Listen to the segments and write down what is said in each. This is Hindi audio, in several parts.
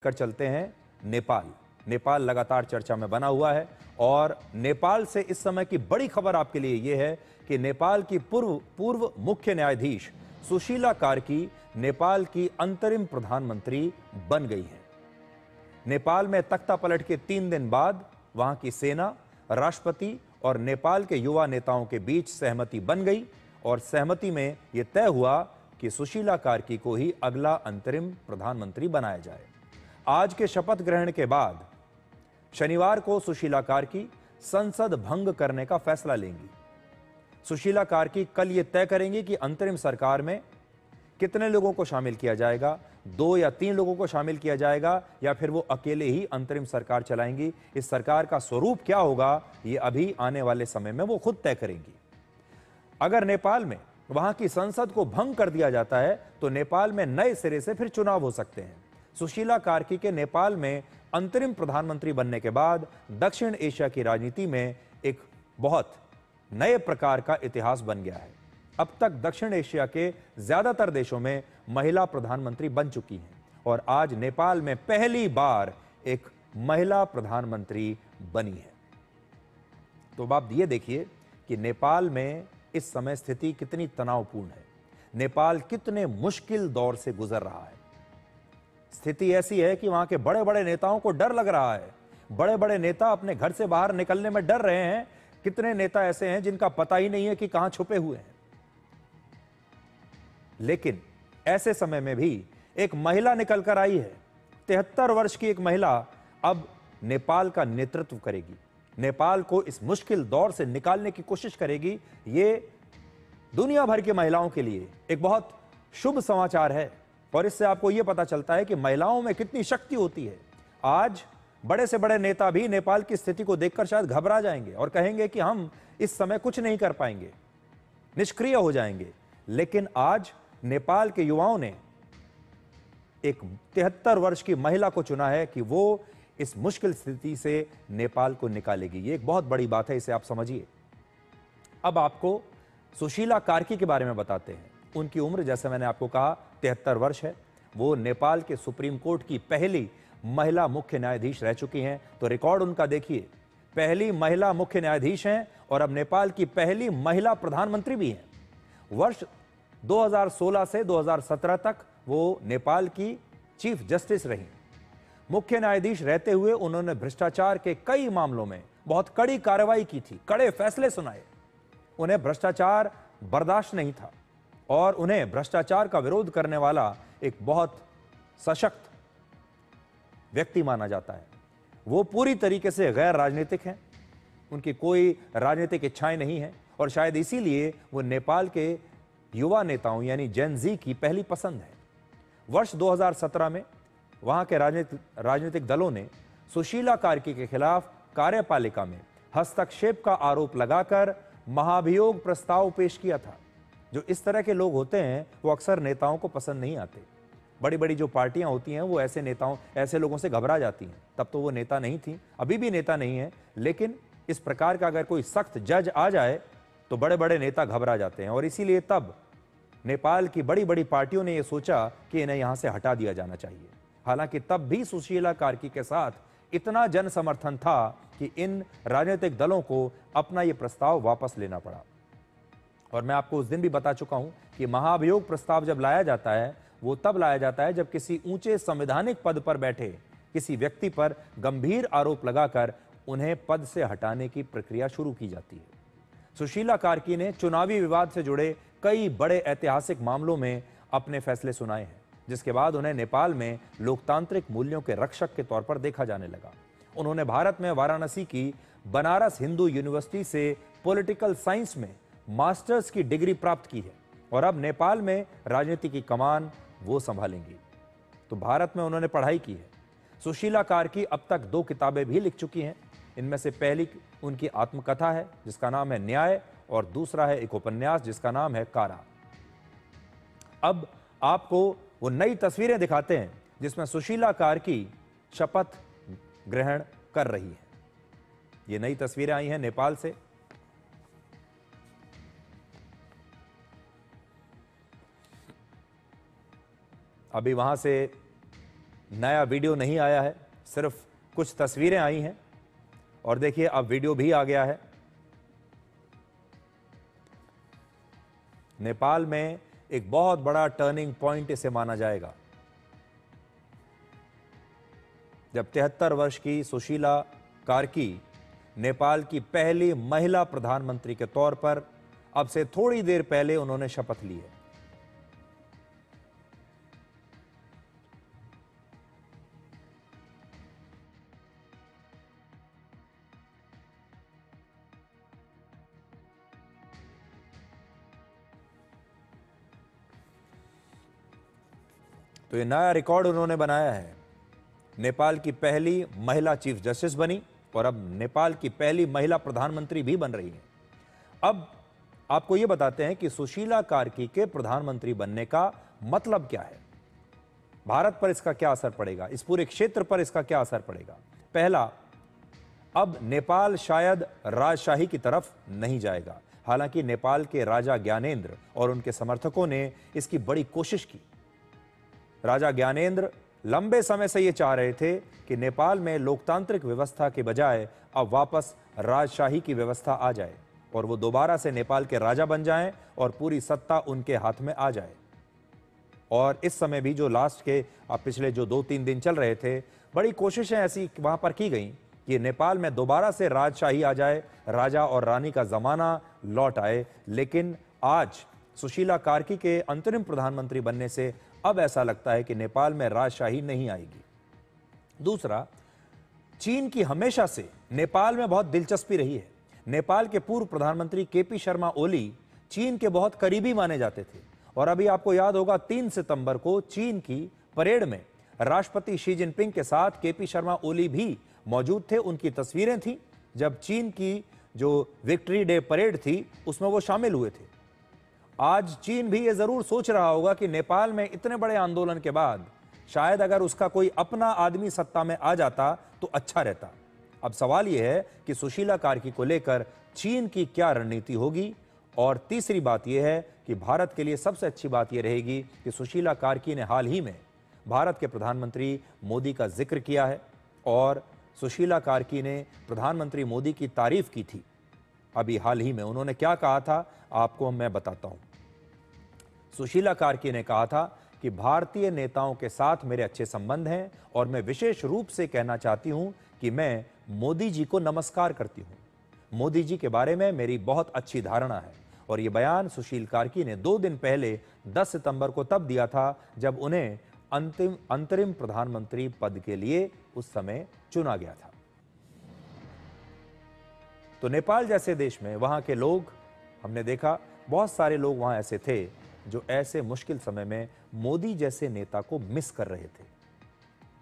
कर चलते हैं नेपाल। नेपाल लगातार चर्चा में बना हुआ है और नेपाल से इस समय की बड़ी खबर आपके लिए यह है कि नेपाल की पूर्व मुख्य न्यायाधीश सुशीला कार्की नेपाल की अंतरिम प्रधानमंत्री बन गई हैं। नेपाल में तख्ता पलट के 3 दिन बाद वहां की सेना, राष्ट्रपति और नेपाल के युवा नेताओं के बीच सहमति बन गई और सहमति में यह तय हुआ कि सुशीला कार्की को ही अगला अंतरिम प्रधानमंत्री बनाया जाए। आज के शपथ ग्रहण के बाद शनिवार को सुशीला कार्की संसद भंग करने का फैसला लेंगी। सुशीला कार्की कल यह तय करेंगी कि अंतरिम सरकार में कितने लोगों को शामिल किया जाएगा, 2 या 3 लोगों को शामिल किया जाएगा या फिर वो अकेले ही अंतरिम सरकार चलाएंगी। इस सरकार का स्वरूप क्या होगा, ये अभी आने वाले समय में वो खुद तय करेंगी। अगर नेपाल में वहां की संसद को भंग कर दिया जाता है तो नेपाल में नए सिरे से फिर चुनाव हो सकते हैं। सुशीला कार्की के नेपाल में अंतरिम प्रधानमंत्री बनने के बाद दक्षिण एशिया की राजनीति में एक बहुत नए प्रकार का इतिहास बन गया है। अब तक दक्षिण एशिया के ज्यादातर देशों में महिला प्रधानमंत्री बन चुकी हैं और आज नेपाल में पहली बार एक महिला प्रधानमंत्री बनी है। तो अब आप ये देखिए कि नेपाल में इस समय स्थिति कितनी तनावपूर्ण है। नेपाल कितने मुश्किल दौर से गुजर रहा है। स्थिति ऐसी है कि वहां के बड़े बड़े नेताओं को डर लग रहा है। बड़े बड़े नेता अपने घर से बाहर निकलने में डर रहे हैं। कितने नेता ऐसे हैं जिनका पता ही नहीं है कि कहां छुपे हुए हैं। लेकिन ऐसे समय में भी एक महिला निकल कर आई है। 73 वर्ष की एक महिला अब नेपाल का नेतृत्व करेगी, नेपाल को इस मुश्किल दौर से निकालने की कोशिश करेगी। ये दुनिया भर की महिलाओं के लिए एक बहुत शुभ समाचार है और इससे आपको यह पता चलता है कि महिलाओं में कितनी शक्ति होती है। आज बड़े से बड़े नेता भी नेपाल की स्थिति को देखकर शायद घबरा जाएंगे और कहेंगे कि हम इस समय कुछ नहीं कर पाएंगे, निष्क्रिय हो जाएंगे। लेकिन आज नेपाल के युवाओं ने एक 73 वर्ष की महिला को चुना है कि वो इस मुश्किल स्थिति से नेपाल को निकालेगी। ये एक बहुत बड़ी बात है, इसे आप समझिए। अब आपको सुशीला कार्की के बारे में बताते हैं। उनकी उम्र, जैसे मैंने आपको कहा, 73 वर्ष है। वो नेपाल के सुप्रीम कोर्ट की पहली महिला मुख्य न्यायाधीश रह चुकी हैं। तो रिकॉर्ड उनका देखिए, पहली महिला मुख्य न्यायाधीश हैं और अब नेपाल की पहली महिला प्रधानमंत्री भी हैं। वर्ष 2016 से 2017 तक वो नेपाल की चीफ जस्टिस रही। मुख्य न्यायाधीश रहते हुए उन्होंने भ्रष्टाचार के कई मामलों में बहुत कड़ी कार्रवाई की थी, कड़े फैसले सुनाए। उन्हें भ्रष्टाचार बर्दाश्त नहीं था और उन्हें भ्रष्टाचार का विरोध करने वाला एक बहुत सशक्त व्यक्ति माना जाता है। वो पूरी तरीके से गैर राजनीतिक हैं, उनकी कोई राजनीतिक इच्छाएं नहीं है और शायद इसीलिए वो नेपाल के युवा नेताओं यानी जेन जी की पहली पसंद है। वर्ष 2017 में वहां के राजनीतिक दलों ने सुशीला कार्की के खिलाफ कार्यपालिका में हस्तक्षेप का आरोप लगाकर महाभियोग प्रस्ताव पेश किया था। जो इस तरह के लोग होते हैं वो अक्सर नेताओं को पसंद नहीं आते। बड़ी बड़ी जो पार्टियां होती हैं वो ऐसे लोगों से घबरा जाती हैं। तब तो वो नेता नहीं थी, अभी भी नेता नहीं है, लेकिन इस प्रकार का अगर कोई सख्त जज आ जाए तो बड़े बड़े नेता घबरा जाते हैं और इसीलिए तब नेपाल की बड़ी बड़ी पार्टियों ने यह सोचा कि इन्हें यहां से हटा दिया जाना चाहिए। हालांकि तब भी सुशीला कार्की के साथ इतना जन समर्थन था कि इन राजनीतिक दलों को अपना यह प्रस्ताव वापस लेना पड़ा। और मैं आपको उस दिन भी बता चुका हूं कि महाभियोग प्रस्ताव जब लाया जाता है वो तब लाया जाता है जब किसी ऊंचे संवैधानिक पद पर बैठे किसी व्यक्ति पर गंभीर आरोप लगाकर उन्हें पद से हटाने की प्रक्रिया शुरू की जाती है। सुशीला कार्की ने चुनावी विवाद से जुड़े कई बड़े ऐतिहासिक मामलों में अपने फैसले सुनाए हैं, जिसके बाद उन्हें नेपाल में लोकतांत्रिक मूल्यों के रक्षक के तौर पर देखा जाने लगा। उन्होंने भारत में वाराणसी की बनारस हिंदू यूनिवर्सिटी से पॉलिटिकल साइंस में मास्टर्स की डिग्री प्राप्त की है और अब नेपाल में राजनीति की कमान वो संभालेंगी। तो भारत में उन्होंने पढ़ाई की है। सुशीला कार्की अब तक 2 किताबें भी लिख चुकी हैं। इनमें से पहली उनकी आत्मकथा है जिसका नाम है न्याय और दूसरा है एक उपन्यास जिसका नाम है कारा। अब आपको वो नई तस्वीरें दिखाते हैं जिसमें सुशीला कार्की शपथ ग्रहण कर रही है। ये नई तस्वीरें आई हैं नेपाल से। अभी वहां से नया वीडियो नहीं आया है, सिर्फ कुछ तस्वीरें आई हैं। और देखिए अब वीडियो भी आ गया है। नेपाल में एक बहुत बड़ा टर्निंग पॉइंट इसे माना जाएगा, जब 73 वर्ष की सुशीला कार्की नेपाल की पहली महिला प्रधानमंत्री के तौर पर अब से थोड़ी देर पहले उन्होंने शपथ ली है। तो ये नया रिकॉर्ड उन्होंने बनाया है। नेपाल की पहली महिला चीफ जस्टिस बनी और अब नेपाल की पहली महिला प्रधानमंत्री भी बन रही है। अब आपको यह बताते हैं कि सुशीला कार्की के प्रधानमंत्री बनने का मतलब क्या है, भारत पर इसका क्या असर पड़ेगा, इस पूरे क्षेत्र पर इसका क्या असर पड़ेगा। पहला, अब नेपाल शायद राजशाही की तरफ नहीं जाएगा। हालांकि नेपाल के राजा ज्ञानेंद्र और उनके समर्थकों ने इसकी बड़ी कोशिश की। राजा ज्ञानेंद्र लंबे समय से यह चाह रहे थे कि नेपाल में लोकतांत्रिक व्यवस्था के बजाय अब वापस राजशाही की व्यवस्था आ जाए और वो दोबारा से नेपाल के राजा बन जाएं और पूरी सत्ता उनके हाथ में आ जाए। और इस समय भी जो लास्ट के पिछले जो 2-3 दिन चल रहे थे, बड़ी कोशिशें ऐसी वहां पर की गई कि नेपाल में दोबारा से राजशाही आ जाए, राजा और रानी का जमाना लौट आए। लेकिन आज सुशीला कार्की के अंतरिम प्रधानमंत्री बनने से अब ऐसा लगता है कि नेपाल में राजशाही नहीं आएगी। दूसरा, चीन की हमेशा से नेपाल में बहुत दिलचस्पी रही है। नेपाल के पूर्व प्रधानमंत्री केपी शर्मा ओली चीन के बहुत करीबी माने जाते थे और अभी आपको याद होगा 3 सितंबर को चीन की परेड में राष्ट्रपति शी जिनपिंग के साथ केपी शर्मा ओली भी मौजूद थे। उनकी तस्वीरें थी जब चीन की जो विक्ट्री डे परेड थी उसमें वो शामिल हुए थे। आज चीन भी ये जरूर सोच रहा होगा कि नेपाल में इतने बड़े आंदोलन के बाद शायद अगर उसका कोई अपना आदमी सत्ता में आ जाता तो अच्छा रहता। अब सवाल यह है कि सुशीला कार्की को लेकर चीन की क्या रणनीति होगी। और तीसरी बात यह है कि भारत के लिए सबसे अच्छी बात यह रहेगी कि सुशीला कार्की ने हाल ही में भारत के प्रधानमंत्री मोदी का जिक्र किया है और सुशीला कार्की ने प्रधानमंत्री मोदी की तारीफ की थी। अभी हाल ही में उन्होंने क्या कहा था आपको मैं बताता हूं। सुशीला कार्की ने कहा था कि भारतीय नेताओं के साथ मेरे अच्छे संबंध हैं और मैं विशेष रूप से कहना चाहती हूं कि मैं मोदी जी को नमस्कार करती हूं। मोदी जी के बारे में मेरी बहुत अच्छी धारणा है। और यह बयान सुशील कार्की ने 2 दिन पहले 10 सितंबर को तब दिया था जब उन्हें अंतरिम प्रधानमंत्री पद के लिए उस समय चुना गया था। तो नेपाल जैसे देश में वहां के लोग, हमने देखा बहुत सारे लोग वहां ऐसे थे जो ऐसे मुश्किल समय में मोदी जैसे नेता को मिस कर रहे थे।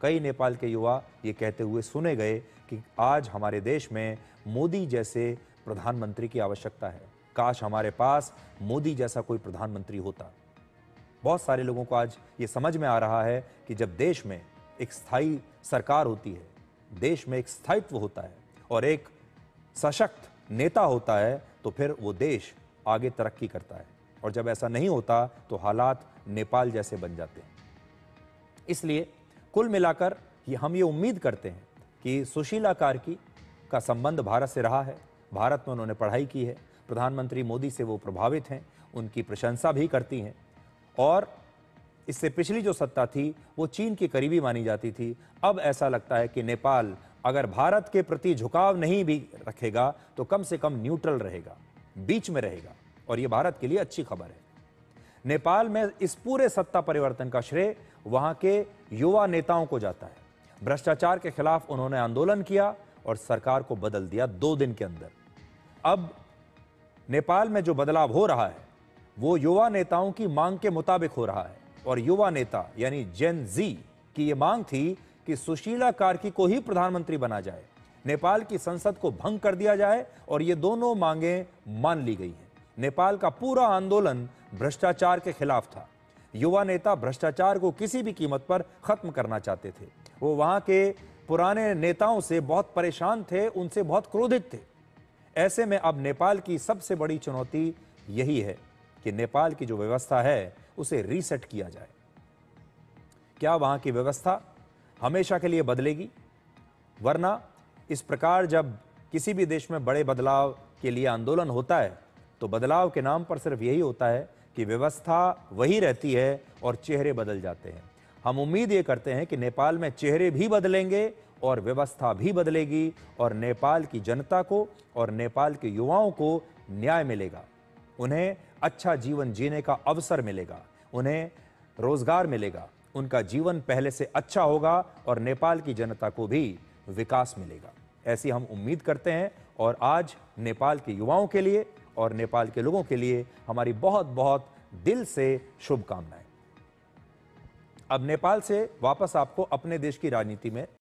कई नेपाल के युवा ये कहते हुए सुने गए कि आज हमारे देश में मोदी जैसे प्रधानमंत्री की आवश्यकता है, काश हमारे पास मोदी जैसा कोई प्रधानमंत्री होता। बहुत सारे लोगों को आज ये समझ में आ रहा है कि जब देश में एक स्थायी सरकार होती है, देश में एक स्थायित्व होता है और एक सशक्त नेता होता है तो फिर वो देश आगे तरक्की करता है। और जब ऐसा नहीं होता तो हालात नेपाल जैसे बन जाते हैं। इसलिए कुल मिलाकर हम ये उम्मीद करते हैं कि सुशीला कार्की का संबंध भारत से रहा है, भारत में उन्होंने पढ़ाई की है, प्रधानमंत्री मोदी से वो प्रभावित हैं, उनकी प्रशंसा भी करती हैं और इससे पिछली जो सत्ता थी वो चीन की करीबी मानी जाती थी। अब ऐसा लगता है कि नेपाल अगर भारत के प्रति झुकाव नहीं भी रखेगा तो कम से कम न्यूट्रल रहेगा, बीच में रहेगा और यह भारत के लिए अच्छी खबर है। नेपाल में इस पूरे सत्ता परिवर्तन का श्रेय वहां के युवा नेताओं को जाता है। भ्रष्टाचार के खिलाफ उन्होंने आंदोलन किया और सरकार को बदल दिया 2 दिन के अंदर। अब नेपाल में जो बदलाव हो रहा है वो युवा नेताओं की मांग के मुताबिक हो रहा है और युवा नेता यानी जेन जी की यह मांग थी कि सुशीला कार्की को ही प्रधानमंत्री बना जाए, नेपाल की संसद को भंग कर दिया जाए और ये दोनों मांगें मान ली गई हैं। नेपाल का पूरा आंदोलन भ्रष्टाचार के खिलाफ था। युवा नेता भ्रष्टाचार को किसी भी कीमत पर खत्म करना चाहते थे। वो वहां के पुराने नेताओं से बहुत परेशान थे, उनसे बहुत क्रोधित थे। ऐसे में अब नेपाल की सबसे बड़ी चुनौती यही है कि नेपाल की जो व्यवस्था है उसे रीसेट किया जाए। क्या वहां की व्यवस्था हमेशा के लिए बदलेगी। वरना इस प्रकार जब किसी भी देश में बड़े बदलाव के लिए आंदोलन होता है तो बदलाव के नाम पर सिर्फ यही होता है कि व्यवस्था वही रहती है और चेहरे बदल जाते हैं। हम उम्मीद ये करते हैं कि नेपाल में चेहरे भी बदलेंगे और व्यवस्था भी बदलेगी और नेपाल की जनता को और नेपाल के युवाओं को न्याय मिलेगा, उन्हें अच्छा जीवन जीने का अवसर मिलेगा, उन्हें रोजगार मिलेगा, उनका जीवन पहले से अच्छा होगा और नेपाल की जनता को भी विकास मिलेगा। ऐसी हम उम्मीद करते हैं और आज नेपाल के युवाओं के लिए और नेपाल के लोगों के लिए हमारी बहुत बहुत दिल से शुभकामनाएं। अब नेपाल से वापस आपको अपने देश की राजनीति में